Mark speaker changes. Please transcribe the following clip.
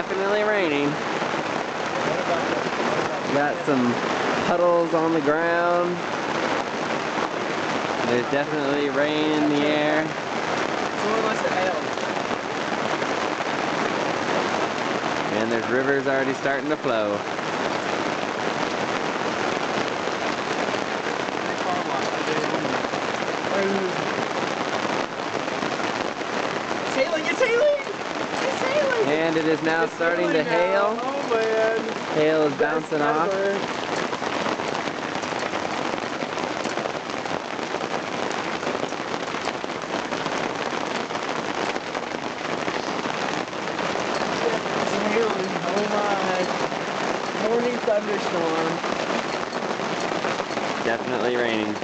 Speaker 1: definitely raining. Got some puddles on the ground. There's definitely rain in the air. And there's rivers already starting to flow.
Speaker 2: It's hailing! It's hailing!
Speaker 1: And it is now starting to hail.
Speaker 2: Oh man!
Speaker 1: Hail is bouncing off.
Speaker 2: It's hailing! Oh my! Morning thunderstorm.
Speaker 1: Definitely raining.